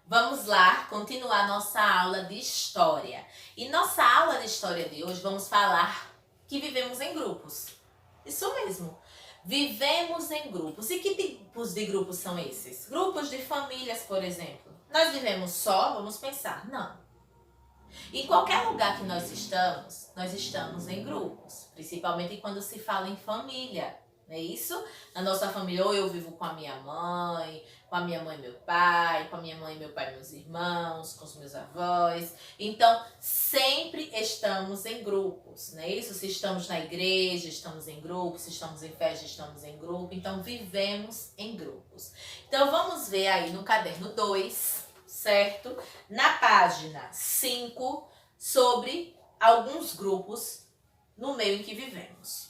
Vamos lá continuar nossa aula de história. E nossa aula de história de hoje vamos falar que vivemos em grupos. Isso mesmo, vivemos em grupos. E que tipos de grupos são esses? Grupos de famílias, por exemplo. Nós vivemos só? Vamos pensar. Não. Em qualquer lugar que nós estamos em grupos. Principalmente quando se fala em família. Não é isso? Na nossa família, ou eu vivo com a minha mãe e meu pai, com a minha mãe e meu pai e meus irmãos, com os meus avós. Então, sempre estamos em grupos, não é isso? Se estamos na igreja, estamos em grupos, se estamos em festa, estamos em grupo. Então, vivemos em grupos. Então, vamos ver aí no caderno 2, certo? Na página 5, sobre alguns grupos no meio em que vivemos.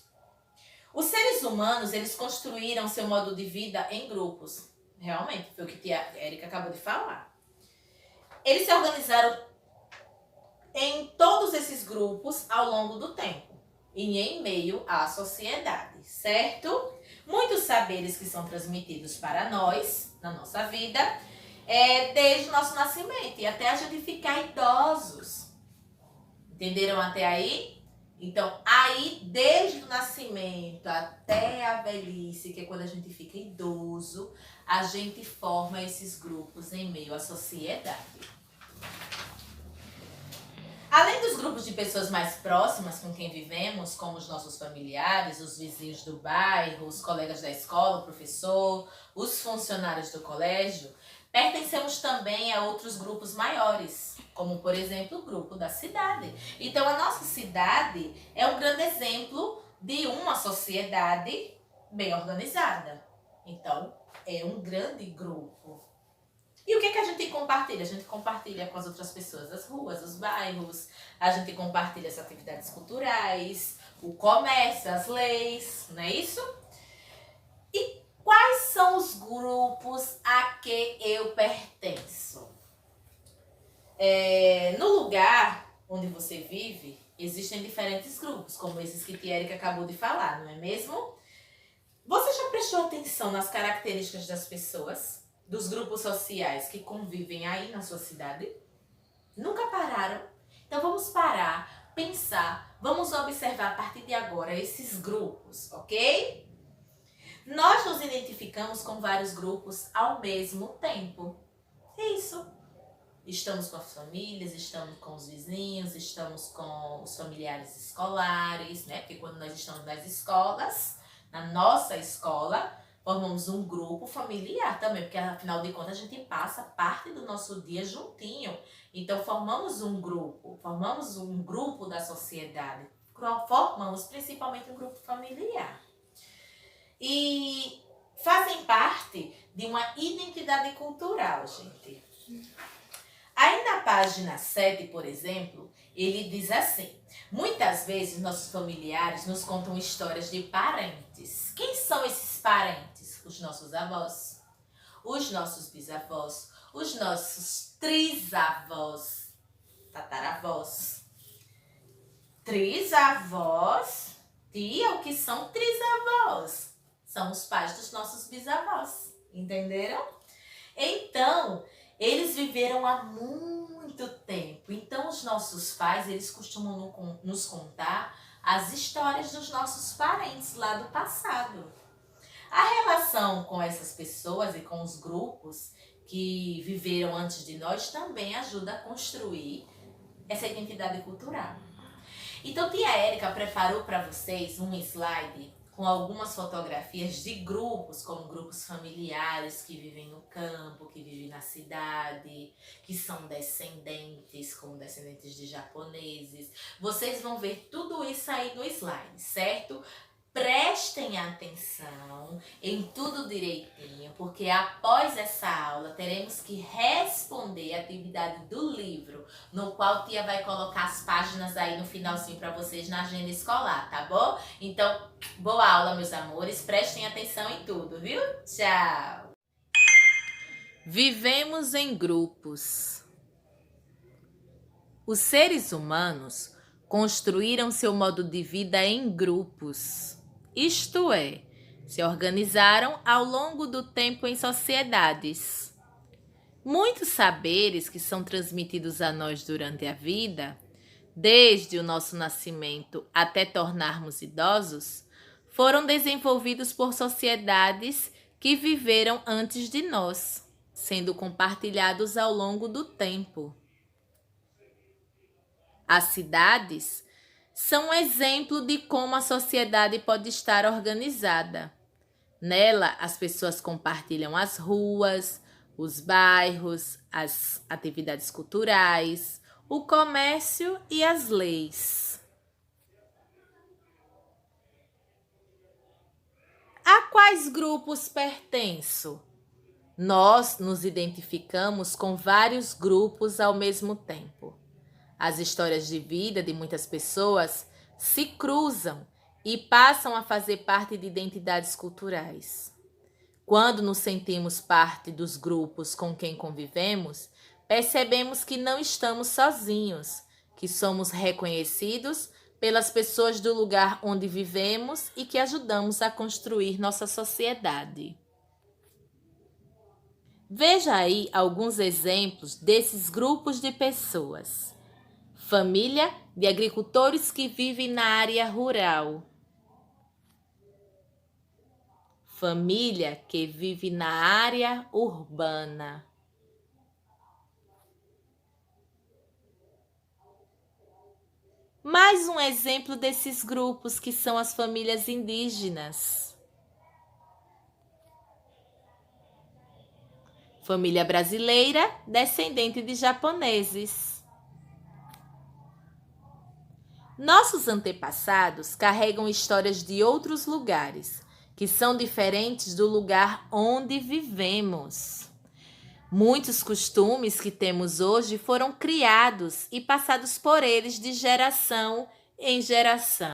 Os seres humanos, eles construíram seu modo de vida em grupos. Realmente, foi o que a tia Érica acabou de falar. Eles se organizaram em todos esses grupos ao longo do tempo e em meio à sociedade, certo? Muitos saberes que são transmitidos para nós, na nossa vida, desde o nosso nascimento e até a gente ficar idosos. Entenderam até aí? Então, aí, desde o nascimento até a velhice, que é quando a gente fica idoso, a gente forma esses grupos em meio à sociedade. Além dos grupos de pessoas mais próximas com quem vivemos, como os nossos familiares, os vizinhos do bairro, os colegas da escola, o professor, os funcionários do colégio, pertencemos também a outros grupos maiores, como, por exemplo, o grupo da cidade. Então, a nossa cidade é um grande exemplo de uma sociedade bem organizada. Então, é um grande grupo. E o que a gente compartilha? A gente compartilha com as outras pessoas as ruas, os bairros, a gente compartilha as atividades culturais, o comércio, as leis, não é isso? E quais são os grupos a que eu pertenço? No lugar onde você vive, existem diferentes grupos, como esses que a Érica acabou de falar, não é mesmo? Você já prestou atenção nas características das pessoas, dos grupos sociais que convivem aí na sua cidade? Nunca pararam? Então vamos parar, pensar, vamos observar a partir de agora esses grupos, ok? Nós nos identificamos com vários grupos ao mesmo tempo. É isso. Estamos com as famílias, estamos com os vizinhos, estamos com os familiares escolares, né? Porque quando nós estamos nas escolas, na nossa escola, formamos um grupo familiar também, porque afinal de contas a gente passa parte do nosso dia juntinho. Então formamos um grupo da sociedade, formamos principalmente um grupo familiar. E fazem parte de uma identidade cultural, gente. Aí na página 7, por exemplo, ele diz assim: muitas vezes nossos familiares nos contam histórias de parentes. Quem são esses parentes? Os nossos avós, os nossos bisavós, os nossos trisavós, tataravós. Trisavós, tia, o que são trisavós? São os pais dos nossos bisavós, entenderam? Então, eles viveram há muito tempo. Então, os nossos pais, eles costumam nos contar as histórias dos nossos parentes lá do passado. A relação com essas pessoas e com os grupos que viveram antes de nós também ajuda a construir essa identidade cultural. Então, tia Érica preparou para vocês um slide com algumas fotografias de grupos, como grupos familiares que vivem no campo, que vivem na cidade, que são descendentes, como descendentes de japoneses. Vocês vão ver tudo isso aí no slide, certo? Prestem atenção em tudo direitinho, porque após essa aula teremos que responder a atividade do livro, no qual tia vai colocar as páginas aí no finalzinho para vocês na agenda escolar, tá bom? Então, boa aula, meus amores, prestem atenção em tudo, viu? Tchau! Vivemos em grupos. Os seres humanos construíram seu modo de vida em grupos. Isto é, se organizaram ao longo do tempo em sociedades. Muitos saberes que são transmitidos a nós durante a vida, desde o nosso nascimento até tornarmos idosos, foram desenvolvidos por sociedades que viveram antes de nós, sendo compartilhados ao longo do tempo. As cidades são um exemplo de como a sociedade pode estar organizada. Nela, as pessoas compartilham as ruas, os bairros, as atividades culturais, o comércio e as leis. A quais grupos pertenço? Nós nos identificamos com vários grupos ao mesmo tempo. As histórias de vida de muitas pessoas se cruzam e passam a fazer parte de identidades culturais. Quando nos sentimos parte dos grupos com quem convivemos, percebemos que não estamos sozinhos, que somos reconhecidos pelas pessoas do lugar onde vivemos e que ajudamos a construir nossa sociedade. Veja aí alguns exemplos desses grupos de pessoas. Família de agricultores que vivem na área rural. Família que vive na área urbana. Mais um exemplo desses grupos que são as famílias indígenas. Família brasileira, descendente de japoneses. Nossos antepassados carregam histórias de outros lugares, que são diferentes do lugar onde vivemos. Muitos costumes que temos hoje foram criados e passados por eles de geração em geração.